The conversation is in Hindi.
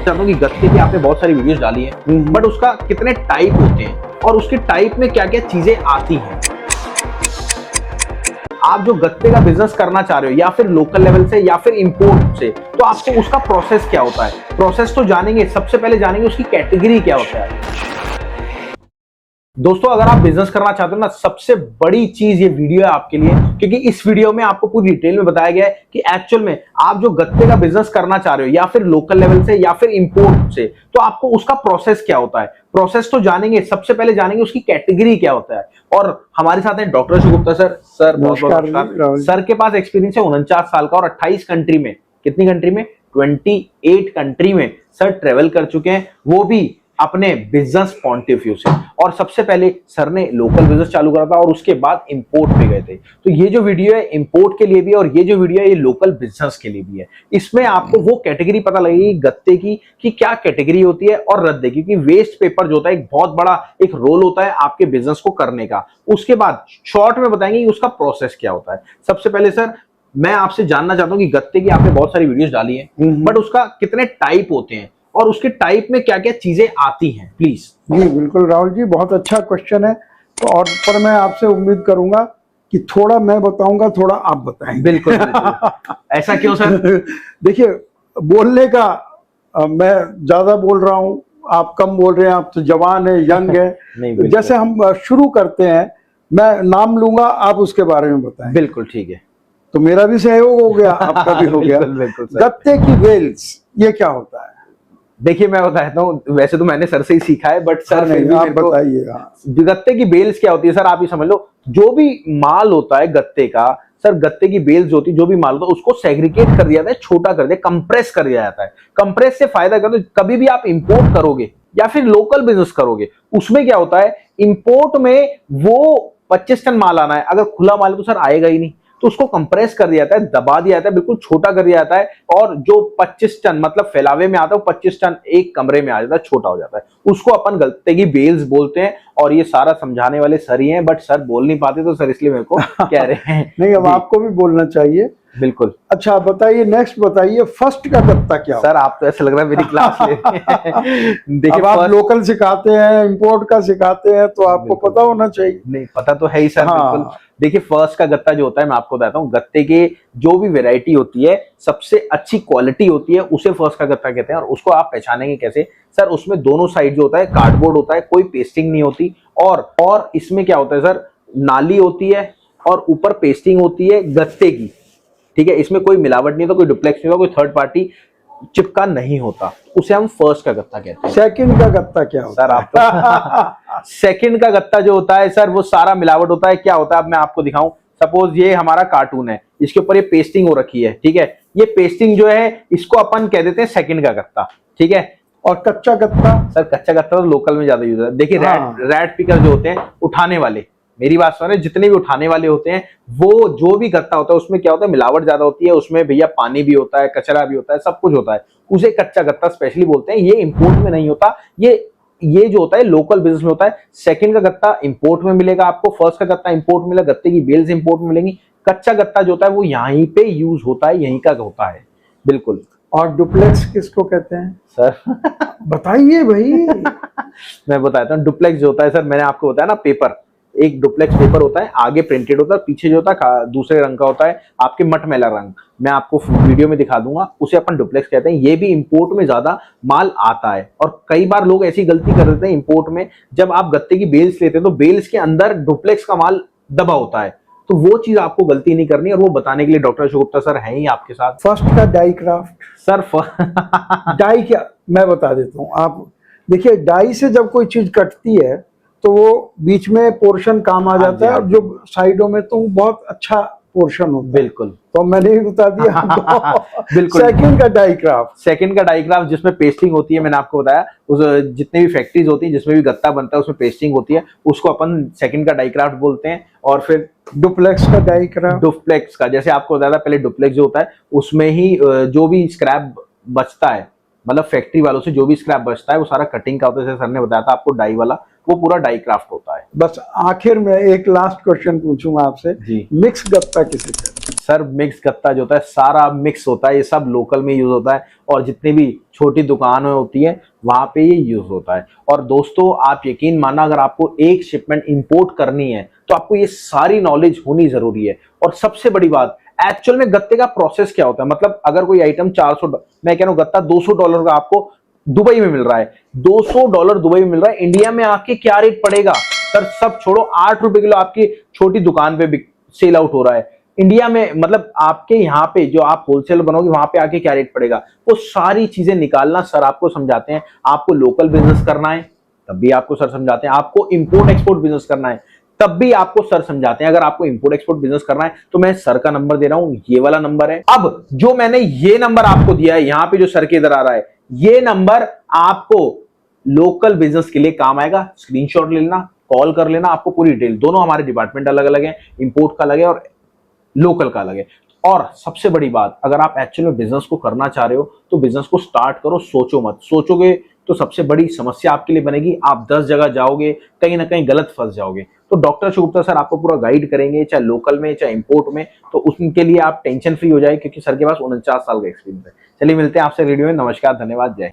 चाहता हूँ कि गत्ते की आपने बहुत सारी वीडियोस डाली है, बट उसका कितने टाइप होते हैं और उसके टाइप में क्या क्या चीजें आती हैं। आप जो गत्ते का बिजनेस करना चाह रहे हो या फिर लोकल लेवल से या फिर इंपोर्ट से, तो आपको उसका प्रोसेस क्या होता है। प्रोसेस तो जानेंगे, सबसे पहले जानेंगे उसकी कैटेगरी क्या होता है। दोस्तों अगर आप बिजनेस करना चाहते हो ना, सबसे बड़ी चीज ये वीडियो है आपके लिए, क्योंकि इस वीडियो में आपको पूरी डिटेल में बताया गया है कि एक्चुअल में आप जो गत्ते का बिजनेस करना चाह रहे हो या फिर लोकल लेवल से या फिर इंपोर्ट से, तो आपको उसका प्रोसेस क्या होता है। प्रोसेस तो जानेंगे, सबसे पहले जानेंगे उसकी कैटेगरी क्या होता है। और हमारे साथ हैं doctor Ashok Gupta sir. Sir नमस्कार। सर के पास एक्सपीरियंस है 49 साल का और 28 कंट्री में, कितनी कंट्री में, 28 कंट्री में सर ट्रेवल कर चुके हैं, वो भी अपने बिजनेस पॉइंट ऑफ व्यू से। और सबसे पहले सर ने लोकल बिजनेस चालू करा था और उसके बाद इंपोर्ट पे गए थे। तो ये जो वीडियो है इंपोर्ट के लिए भी और ये जो वीडियो है ये लोकल बिजनेस के लिए भी है। इसमें आपको वो कैटेगरी पता लगेगी गत्ते की कि क्या कैटेगरी होती है और रद्दे की, क्योंकि वेस्ट पेपर जो होता है एक बहुत बड़ा एक रोल होता है आपके बिजनेस को करने का। उसके बाद शॉर्ट में बताएंगे कि उसका प्रोसेस क्या होता है। सबसे पहले सर मैं आपसे जानना चाहता हूँ कि गत्ते की आपने बहुत सारी वीडियोस डाली है, बट उसका कितने टाइप होते हैं और उसके टाइप में क्या क्या चीजें आती हैं, प्लीज। जी बिल्कुल राहुल जी, बहुत अच्छा क्वेश्चन है। तो और पर मैं आपसे उम्मीद करूंगा कि थोड़ा मैं बताऊंगा, थोड़ा आप बताएंगे। बिल्कुल, बिल्कुल। ऐसा क्यों सर? देखिए बोलने का मैं ज्यादा बोल रहा हूँ, आप कम बोल रहे हैं, आप तो जवान है, यंग है। नहीं, जैसे हम शुरू करते हैं, मैं नाम लूंगा, आप उसके बारे में बताएं। बिल्कुल ठीक है। तो मेरा भी सहयोग हो गया, आपका भी हो गया। बिल्कुल सर। गत्ते की वेल्स ये क्या होता है? देखिए मैं बताता हूँ, वैसे तो मैंने सर से ही सीखा है, बट सर नहीं, आप बताइए। गत्ते की बेल्स क्या होती है सर, आप ही समझ लो। जो भी माल होता है गत्ते का सर, गत्ते की बेल्स होती है, जो भी माल होता है उसको सेग्रीगेट कर दिया जाता है, छोटा कर दिया, कंप्रेस कर दिया जाता है। कंप्रेस से फायदा क्या होता है, कभी भी आप इंपोर्ट करोगे या फिर लोकल बिजनेस करोगे, उसमें क्या होता है, इंपोर्ट में वो 25 टन माल आना है, अगर खुला माल तो सर आएगा ही नहीं, तो उसको कंप्रेस कर दिया जाता है, दबा दिया जाता है, बिल्कुल छोटा कर दिया जाता है। और जो 25 टन मतलब फैलावे में आता है, 25 टन एक कमरे में आ जाता है, छोटा हो जाता है, उसको अपन गत्ते की बेल्स बोलते हैं। और ये सारा समझाने वाले सर ही हैं, बट सर बोल नहीं पाते, तो सर इसलिए मेरे को कह रहे हैं। नहीं, अब आपको भी बोलना चाहिए। बिल्कुल। अच्छा बताइए, नेक्स्ट बताइए, फर्स्ट का गत्ता क्या सर आप तो ऐसा लग रहा है मेरी क्लास ले देखिए, आप लोकल सिखाते हैं, इंपोर्ट का सिखाते हैं, तो आपको पता होना चाहिए। नहीं पता तो है ही सर। हाँ। बिल्कुल। देखिए फर्स्ट का गत्ता जो होता है, मैं आपको बताता हूँ, गत्ते के जो भी वेराइटी होती है, सबसे अच्छी क्वालिटी होती है, उसे फर्स्ट का गत्ता कहते हैं। और उसको आप पहचानेंगे कैसे सर, उसमें दोनों साइड जो होता है कार्डबोर्ड होता है, कोई पेस्टिंग नहीं होती। और इसमें क्या होता है सर, नाली होती है और ऊपर पेस्टिंग होती है गत्ते की, ठीक है। इसमें कोई मिलावट नहीं होता, कोई डुप्लेक्स नहीं होता, कोई थर्ड पार्टी चिपका नहीं होता, उसे हम फर्स्ट का गत्ता कहते हैं। सेकंड का गत्ता क्या होता सर आप सेकंड का गत्ता जो होता है सर, वो सारा मिलावट होता है। क्या होता है, अब मैं आपको दिखाऊं। सपोज ये हमारा कार्टून है, इसके ऊपर ये पेस्टिंग हो रखी है, ठीक है। ये पेस्टिंग जो है, इसको अपन कह देते हैं सेकंड का गत्ता, ठीक है। और कच्चा गत्ता? सर कच्चा गत्ता तो लोकल में ज्यादा यूज होता है। देखिए रैट पिकर जो होते हैं, उठाने वाले, मेरी बात सुन रहे, जितने भी उठाने वाले होते हैं, वो जो भी गत्ता होता है उसमें क्या होता है, मिलावट ज्यादा होती है, उसमें भैया पानी भी होता है, कचरा भी होता है, सब कुछ होता है, उसे कच्चा गत्ता स्पेशली बोलते हैं। ये इंपोर्ट में नहीं होता, ये जो होता है लोकल बिजनेस में होता है। सेकंड का गत्ता इंपोर्ट में मिलेगा आपको, फर्स्ट का गत्ता इंपोर्ट में मिलेगा, गत्ते की बेल्स इंपोर्ट में मिलेंगी। कच्चा गत्ता जो होता है वो यहीं पे यूज होता है, यहीं का होता है। बिल्कुल। और डुप्लेक्स किसको कहते हैं सर बताइए भाई। मैं बताता हूँ, डुप्लेक्स जो होता है सर, मैंने आपको बताया ना, पेपर, एक डुप्लेक्स पेपर होता है, आगे प्रिंटेड होता है, पीछे जो होता है दूसरे रंग का होता है, आपके मटमैला रंग, मैं आपको वीडियो में दिखा दूंगा, उसे अपन डुप्लेक्स कहते हैं। ये भी इंपोर्ट में ज्यादा माल आता है। और कई बार लोग ऐसी गलती कर देते हैं इंपोर्ट में, जब आप गत्ते की बेल्स लेते हैं तो बेल्स के अंदर डुप्लेक्स का माल दबा होता है, तो वो चीज आपको गलती नहीं करनी। और वो बताने के लिए डॉक्टर अशोक गुप्ता सर हैं ही आपके साथ। फर्स्ट का डाई क्राफ्ट सर डाई क्या, मैं बता देता हूँ। आप देखिए, डाई से जब कोई चीज कटती है तो वो बीच में पोर्शन काम आ जाता है, और जो साइडों में तो बहुत अच्छा पोर्शन होता है। बिल्कुल। तो मैंने ही बता दिया। बिल्कुल। सेकंड का डाई क्राफ्ट? सेकंड का डाई क्राफ्ट जिसमें पेस्टिंग होती है, मैंने आपको बताया, उस जितने भी फैक्ट्रीज होती है जिसमें भी गत्ता बनता है उसमें पेस्टिंग होती है, उसको अपन सेकंड का डाई क्राफ्ट बोलते हैं। और फिर डुप्लेक्स का डाई क्राफ्ट? डुप्लेक्स का, जैसे आपको बताया था पहले, डुप्लेक्स जो होता है उसमें ही जो भी स्क्रैप बचता है, मतलब फैक्ट्री वालों से जो भी स्क्रैप बचता है, वो सारा कटिंग का होता है। जैसे सर ने बताया था आपको, डाई वाला, वो पूरा डाई क्राफ्ट होता है। बस आखिर में एक लास्ट क्वेश्चन पूछूंगा आपसे, जी। मिक्स गत्ता किसे कहते हैं? सर मिक्स गत्ता जो होता है सारा मिक्स होता है, ये सब लोकल में यूज होता है और जितनी भी छोटी दुकानें होती हैं वहां पे ये यूज होता है। और दोस्तों आप यकीन माना, अगर आपको एक शिपमेंट इंपोर्ट करनी है तो आपको ये सारी नॉलेज होनी जरूरी है। और सबसे बड़ी बात, एक्चुअल में गत्ते का प्रोसेस क्या होता है, मतलब अगर कोई आइटम 400, मैं कह रहा हूँ गत्ता $200 का आपको दुबई में मिल रहा है, $200 दुबई में मिल रहा है, इंडिया में आके क्या रेट पड़ेगा सर? सब छोड़ो, 8 रुपए किलो आपकी छोटी दुकान पे सेल आउट हो रहा है इंडिया में, मतलब आपके यहाँ पे जो आप होलसेल बनोगे वहां पे आके क्या रेट पड़ेगा, वो सारी चीजें निकालना सर आपको समझाते हैं। आपको लोकल बिजनेस करना है तब भी आपको सर समझाते हैं, आपको इंपोर्ट एक्सपोर्ट बिजनेस करना है तब भी आपको सर समझाते हैं। अगर आपको इंपोर्ट एक्सपोर्ट बिजनेस करना है तो मैं सर का नंबर दे रहा हूं, ये वाला नंबर है। अब जो मैंने ये नंबर आपको दिया है, यहां पे जो सर के इधर आ रहा है, ये नंबर आपको लोकल बिजनेस के लिए काम आएगा। स्क्रीनशॉट ले लेना, कॉल कर लेना, आपको पूरी डिटेल, दोनों हमारे डिपार्टमेंट अलग अलग है, इंपोर्ट का अलग है और लोकल का अलग है। और सबसे बड़ी बात, अगर आप एक्चुअल में बिजनेस को करना चाह रहे हो तो बिजनेस को स्टार्ट करो, सोचो मत। सोचोगे तो सबसे बड़ी समस्या आपके लिए बनेगी, आप 10 जगह जाओगे, कहीं ना कहीं गलत फंस जाओगे। तो डॉक्टर शुगुप्ता सर आपको पूरा गाइड करेंगे, चाहे लोकल में चाहे इंपोर्ट में, तो उसके लिए आप टेंशन फ्री हो जाए क्योंकि सर के पास 49 साल का एक्सपीरियंस है। चलिए मिलते हैं आपसे वीडियो में। नमस्कार, धन्यवाद, जय।